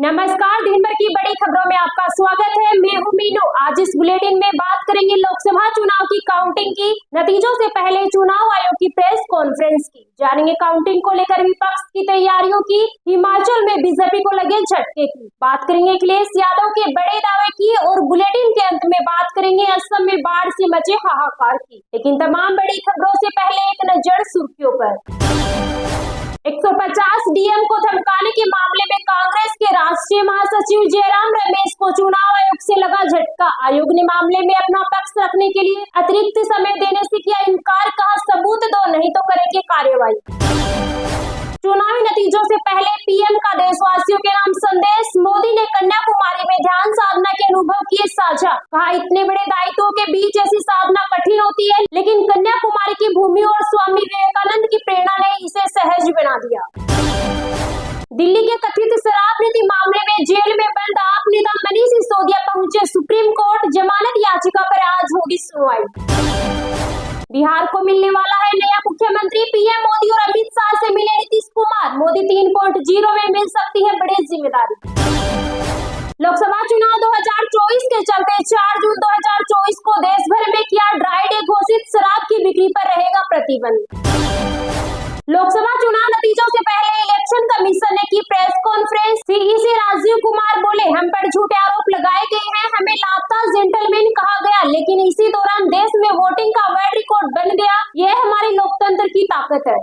नमस्कार, दिन भर की बड़ी खबरों में आपका स्वागत है। मैं हूं मीनू। आज इस बुलेटिन में बात करेंगे लोकसभा चुनाव की काउंटिंग की, नतीजों से पहले चुनाव आयोग की प्रेस कॉन्फ्रेंस की, जानेंगे काउंटिंग को लेकर विपक्ष की तैयारियों की, हिमाचल में बीजेपी को लगे झटके की, बात करेंगे अखिलेश यादव के बड़े दावे की और बुलेटिन के अंत में बात करेंगे असम में बाढ़ से मचे हाहाकार की। लेकिन तमाम बड़ी खबरों से पहले एक नजर सुर्खियों पर। 150 डीएम को धमकाने के मामले में कांग्रेस के राष्ट्रीय महासचिव जयराम रमेश को चुनाव आयोग से लगा झटका। आयोग ने मामले में अपना पक्ष रखने के लिए अतिरिक्त समय देने से किया इनकार, कहा सबूत दो नहीं तो करेंगे कार्रवाई। चुनावी नतीजों से पहले पीएम का देशवासियों के नाम संदेश। मोदी ने कन्याकुमारी में ध्यान साधना के अनुभव किए साझा, कहा इतने बड़े दायित्वों के बीच ऐसी साधना कठिन होती है, लेकिन कन्याकुमारी की भूमि और स्वामी विवेकानंद की प्रेरणा ने इसे सहज बना दिया। दिल्ली के कथित शराब नीति मामले में जेल में बंद आप नेता मनीष सिसोदिया पहुंचे सुप्रीम कोर्ट, जमानत याचिका पर आज होगी सुनवाई। बिहार को मिलने वाला है नया मुख्यमंत्री, पीएम मोदी और अमित शाह से मिले नीतीश कुमार, मोदी 3.0 में मिल सकती है बड़ी जिम्मेदारी। लोकसभा चुनाव 2024 के चलते 4 जून 2024 को देश भर में किया ड्राई डे घोषित, शराब की बिक्री पर रहेगा प्रतिबंध। लोकसभा चुनाव नतीजों से पहले इलेक्शन कमीशन ने की press conference. CEC Rajiv Kumar बोले, हम पर झूठे आरोप लगाए गए हैं, हमें लापता जेंटलमैन कहा गया, लेकिन इसी दौरान देश में वोटिंग का वर्ल्ड रिकॉर्ड बन गया। यह हमारी लोकतंत्र की ताकत है।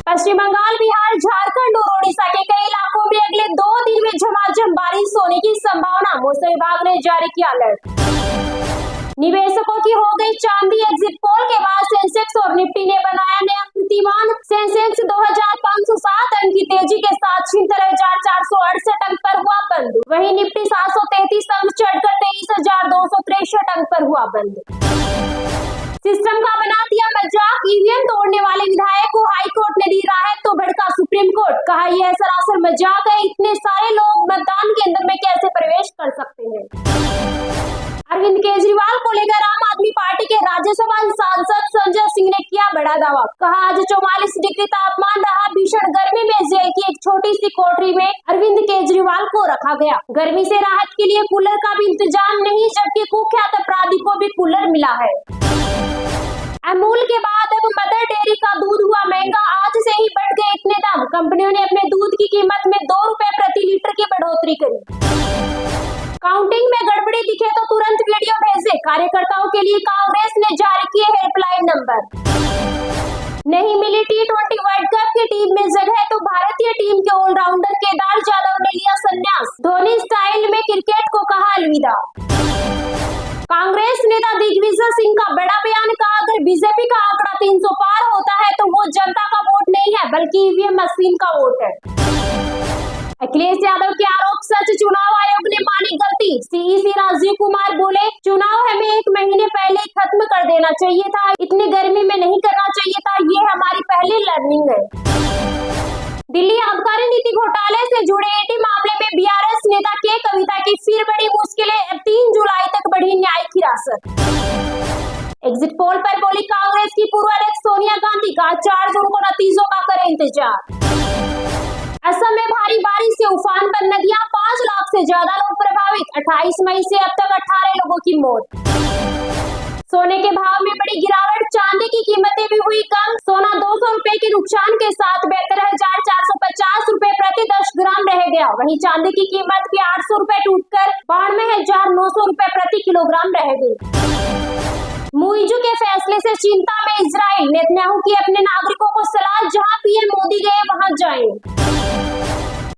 पश्चिम बंगाल, बिहार, झारखंड और ओडिशा के कई इलाकों में अगले 2 दिन में झमाझम बारिश होने की संभावना, मौसम विभाग ने जारी किया अलर्ट। निवेशकों की हो गई चांदी, एग्जिट पोल के बाद सेंसेक्स और निफ्टी ने बनाया नया कीर्तिमान। सेंसेक्स 2507 अंक की तेजी के साथ 76,468 अंक पर हुआ बंद, वहीं निफ्टी 733 अंक चढ़कर 23,263 अंक पर हुआ बंद। सिस्टम का बना दिया मजाक, ईवीएम तोड़ने वाले विधायक को हाईकोर्ट ने दी राहत तो भड़का सुप्रीम कोर्ट, कहा यह सरासर मजाक है, इतने सारे लोग मतदान केंद्र में कैसे प्रवेश कर सकते हैं। अरविंद केजरीवाल को लेकर आम आदमी पार्टी के राज्यसभा सांसद संजय सिंह ने किया बड़ा दावा, कहा आज 44 डिग्री तापमान रहा, भीषण गर्मी में जेल की एक छोटी सी कोठरी में अरविंद केजरीवाल को रखा गया। गर्मी से राहत के लिए कूलर का भी इंतजाम नहीं, जबकि कुख्यात अपराधी को भी कूलर मिला है। अमूल के बाद अब मदर डेयरी का दूध हुआ महंगा, आज से ही बढ़ गए इतने दाम, कंपनियों ने अपने दूध की कीमत में 2 रुपए प्रति लीटर की बढ़ोतरी करी। काउंटिंग में गड़बड़ी दिखे तो तुरंत वीडियो भेजे, कार्यकर्ताओं के लिए कांग्रेस ने जारी किए हेल्पलाइन नंबर। नहीं मिली T20 वर्ल्ड कप की टीम में जगह तो भारतीय टीम के ऑलराउंडर केदार जाधव ने लिया संन्यास, धोनी स्टाइल में क्रिकेट को कहा अलविदा। कांग्रेस नेता दिग्विजय सिंह का बड़ा बयान, कहा अगर बीजेपी का आंकड़ा 300 पार होता है तो वो जनता का वोट नहीं है बल्कि ईवीएम मशीन का वोट है। अखिलेश यादव के आरोप सच, चुनाव आयोग ने मानी गलती। सीईसी राजीव कुमार बोले, चुनाव हमें 1 महीने पहले ही खत्म कर देना चाहिए था, इतनी गर्मी में नहीं करना चाहिए था, ये हमारी पहली लर्निंग है। दिल्ली आबकारी नीति घोटाले से जुड़े ईडी मामले में बीआरएस नेता के कविता की फिर बड़ी मुश्किलें, 3 जुलाई तक बढ़ी न्यायिक हिरासत। एग्जिट पोल पर बोली कांग्रेस की पूर्व अध्यक्ष सोनिया गांधी, का 4 जून को नतीजों का करें इंतजार। असम में भारी बारिश से उफान पर नदियां, 5 लाख से ज्यादा लोग प्रभावित, 28 मई से अब तक 18 लोगों की मौत। सोने के भाव में बड़ी गिरावट, चांदी की कीमतें भी हुई कम, सोना 200 रुपए के नुकसान के साथ 72,450 रुपए प्रति 10 ग्राम रह गया, वहीं चांदी की कीमत भी 800 रुपए टूटकर 92,900 रुपए प्रति किलोग्राम रह गई। मुइजू के फैसले से चिंता में इजराइल, नेतन्याहू की अपने नागरिकों को सलाह, जहां पीएम मोदी गए वहां जाएं।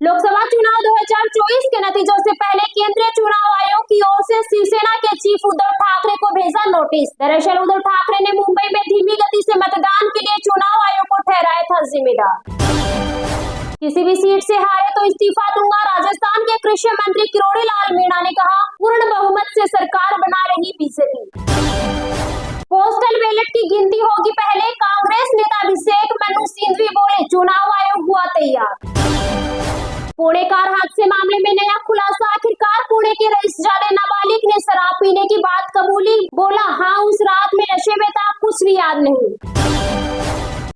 लोकसभा चुनाव 2024 के नतीजों से पहले केंद्रीय चुनाव आयोग की ओर से शिवसेना के चीफ उद्धव ठाकरे को भेजा नोटिस। दरअसल उद्धव ठाकरे ने मुंबई में धीमी गति से मतदान के लिए चुनाव आयोग को ठहराया था जिम्मेदार। किसी भी सीट से हारे तो इस्तीफा दूंगा, राजस्थान के कृषि मंत्री किरोड़ी लाल मीणा ने कहा, पूर्ण बहुमत से सरकार बना रही बीजेपी। पोस्टल बैलेट की गिनती होगी पहले, कांग्रेस नेता अभिषेक मनु सिंघवी बोले, चुनाव आयोग हुआ तैयार। पुणे कार हादसे मामले में नया खुलासा, आखिरकार पुणे के रईसजादे नाबालिग ने शराब पीने की बात कबूली, बोला हाँ उस रात में नशे में था, कुछ भी याद नहीं।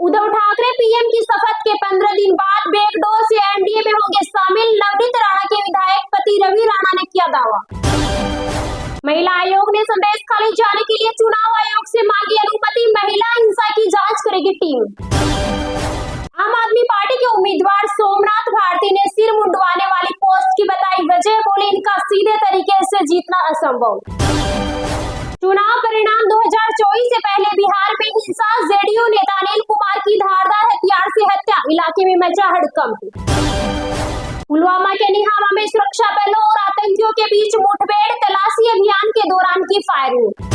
उद्धव ठाकरे पीएम की शपथ के 15 दिन बाद बैकडोर से एनडीए में होंगे शामिल, नवनीत राणा के विधायक पति रवि राणा ने किया दावा। महिला आयोग ने संदेश खाली जाने के लिए चुनाव आयोग से मांगी अनुमति, महिला हिंसा की जांच करेगी टीम। आम आदमी पार्टी के उम्मीदवार सोमनाथ भारती ने सिर मुंडवाने वाली पोस्ट की बताई वजह, बोले इनका सीधे तरीके से जीतना असंभव। चुनाव परिणाम 2024 से पहले बिहार में हिंसा, जेडीयू नेता अनिल कुमार की धारदार हथियार से हत्या, इलाके में मचा हड़कंप। पुलवामा के निहामा में सुरक्षा बलों और आतंकियों के बीच मुठभेड़, तलाशी अभियान के दौरान की फायरिंग।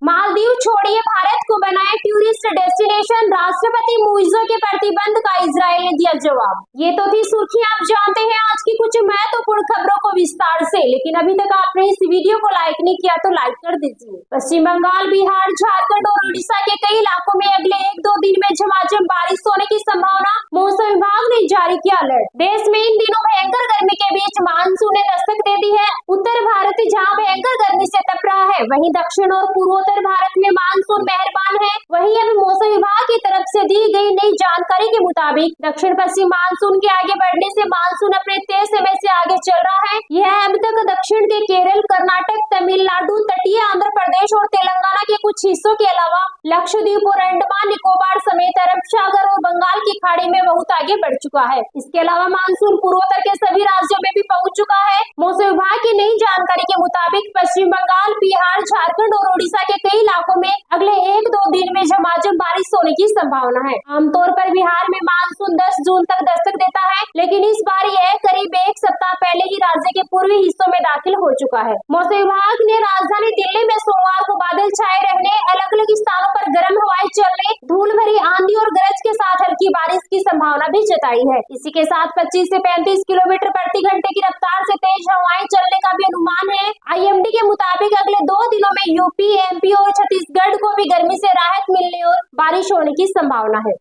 मालदीव छोड़िए, भारत को बनाए टूरिस्ट डेस्टिनेशन, राष्ट्रपति मुइज़ो के प्रतिबंध का इजराइल ने दिया जवाब। ये तो थी सुर्खियां, आप जानते हैं आज की कुछ महत्वपूर्ण खबरों को विस्तार से, लेकिन अभी तक आपने इस वीडियो को लाइक नहीं किया तो लाइक कर दीजिए। पश्चिम बंगाल, बिहार, झारखंड और उड़ीसा के कई इलाकों में अगले 1-2 दिन में झमाझम बारिश होने की संभावना, मौसम विभाग ने जारी किया अलर्ट। देश में इन दिनों भयंकर गर्मी के बीच मानसून ने दस्तक दे दी है। उत्तर भारत जहां भयंकर गर्मी से तप रहा है, वहीं दक्षिण और पूर्वोत्तर भारत में मानसून मेहरबान है। वहीं अब मौसम विभाग की तरफ से दी गई नई जानकारी के मुताबिक दक्षिण पश्चिम मानसून के आगे बढ़ने से मानसून अपने तेज समय से आगे चल रहा है। यह अब तक दक्षिण के केरल, कर्नाटक, तमिलनाडु, तटीय आंध्र प्रदेश और तेलंगाना के कुछ हिस्सों के अलावा लक्षद्वीप और अंडमान निकोबार समेत अरब सागर और बंगाल की खाड़ी में बहुत आगे बढ़ चुका है। इसके अलावा मानसून पूर्वोत्तर के सभी राज्यों में भी पहुंच चुका है। मौसम विभाग की नई जानकारी के मुताबिक पश्चिम बंगाल, बिहार, झारखंड और ओडिशा के कई इलाकों में अगले 1-2 दिन में झमाझम बारिश होने की संभावना है। आमतौर पर बिहार में मानसून 10 जून तक दस्तक देता है, लेकिन इस बार यह करीब 1 सप्ताह पहले ही राज्य के पूर्वी हिस्सों में दाखिल हो चुका है। मौसम विभाग ने राजधानी दिल्ली में सोमवार को बादल छाए रहने, अलग अलग स्थानों पर गर्म हवाएं चलने, धूल भरी आंधी और गरज के साथ हल्की बारिश की संभावना भी जताई है। इसी के साथ 25 से 35 किलोमीटर प्रति घंटे की रफ्तार से तेज हवाएं चलने का भी अनुमान है। आईएमडी के मुताबिक अगले 2 दिनों में यूपी, एमपी और छत्तीसगढ़ को भी गर्मी से राहत मिलने और बारिश होने की संभावना है।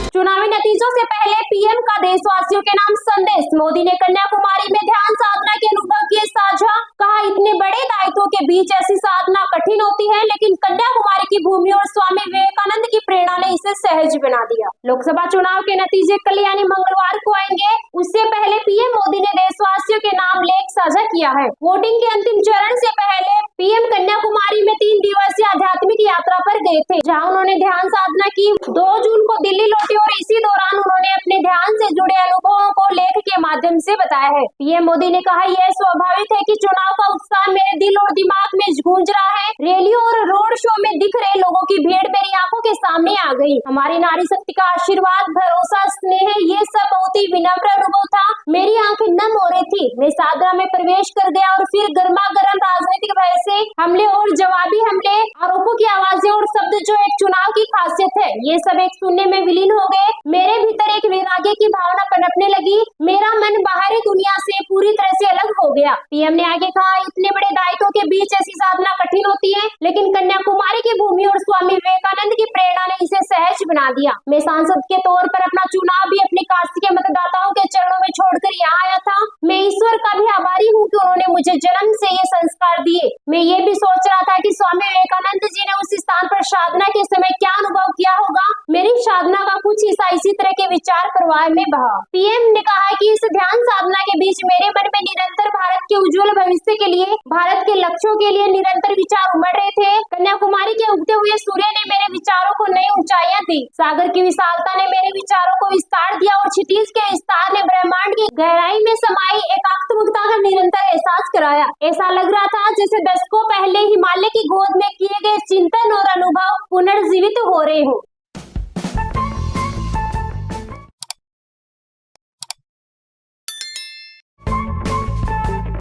चुनावी नतीजों से पहले पीएम का देशवासियों के नाम संदेश, मोदी ने कन्याकुमारी में ध्यान साधना के अनुभव किए साझा, कहा इतने बड़े दायित्वों के बीच ऐसी साधना कठिन होती है, लेकिन कन्याकुमारी की भूमि और स्वामी विवेकानंद की प्रेरणा ने इसे सहज बना दिया। लोकसभा चुनाव के नतीजे कल यानी मंगलवार को आएंगे। उससे पहले पीएम मोदी ने देशवासियों के नाम लेख साझा किया है। वोटिंग के अंतिम चरण से पहले पीएम कन्याकुमारी में 3 दिवसीय आध्यात्मिक यात्रा पर गए थे, जहां उन्होंने ध्यान साधना की। 2 जून को दिल्ली लौटे और इसी दौरान उन्होंने अपने ध्यान से जुड़े अनुभवों को लेख के माध्यम से बताया है। पीएम मोदी ने कहा, यह स्वाभाविक है कि चुनाव का उत्साह मेरे दिल और दिमाग में गूंज रहा है। रैलियों और रोड शो में दिख रहे लोगों की भीड़ मेरी आंखों के सामने आ गई। हमारी नारी शक्ति का आशीर्वाद, भरोसा, स्नेह, ये सब बहुत ही विनम्र अनुभव था। मेरी आंखें नम हो रही थी। मैं साधना में प्रवेश कर गया और फिर गर्मा गर्म राजनीतिक भय से हमले और जवाबी हमले, आरोपों की आवाजें और शब्द जो एक चुनाव की खासियत है, ये सब एक शून्य में विलीन हो गए। मेरे भीतर एक वैराग्य की भावना पनपने लगी। मेरा मन बाहरी दुनिया से पूरी तरह से अलग हो गया। पीएम ने आगे कहा, इतने बड़े दायित्वों के बीच ऐसी साधना कठिन होती है, लेकिन कन्याकुमारी की भूमि और स्वामी विवेकानंद की प्रेरणा ने इसे सहज बना दिया। मैं सांसद के तौर पर अपना चुनाव भी अपने काशी के मतदाताओं के चरणों में छोड़कर यहाँ आया था। मैं ईश्वर का भी आभारी हूँ कि उन्होंने मुझे जन्म से ये संस्कार दिए। मैं ये भी सोच रहा था कि स्वामी विवेकानंद जी ने उस स्थान पर साधना के समय क्या अनुभव किया होगा। मेरी साधना का कुछ हिस्सा इसी तरह के विचार प्रवाह में बहा। पीएम ने कहा कि इस ध्यान साधना के बीच मेरे मन में निरंतर भारत के उज्जवल भविष्य के लिए, भारत के लक्ष्यों के लिए निरंतर विचार उमड़ रहे थे। कन्याकुमारी के उगते हुए सूर्य ने मेरे विचारों को नई ऊंचाइयां दी। सागर की विशालता ने मेरे विचारों को विस्तार दिया और क्षितिज के विस्तार ने ब्रह्मांड की गहराई में समाई एकात्मकता का निरंतर एहसास कराया। ऐसा लग रहा था जैसे दशकों पहले हिमालय की गोद में किए गए चिंतन और अनुभव पुनर्जीवित हो रहे हो।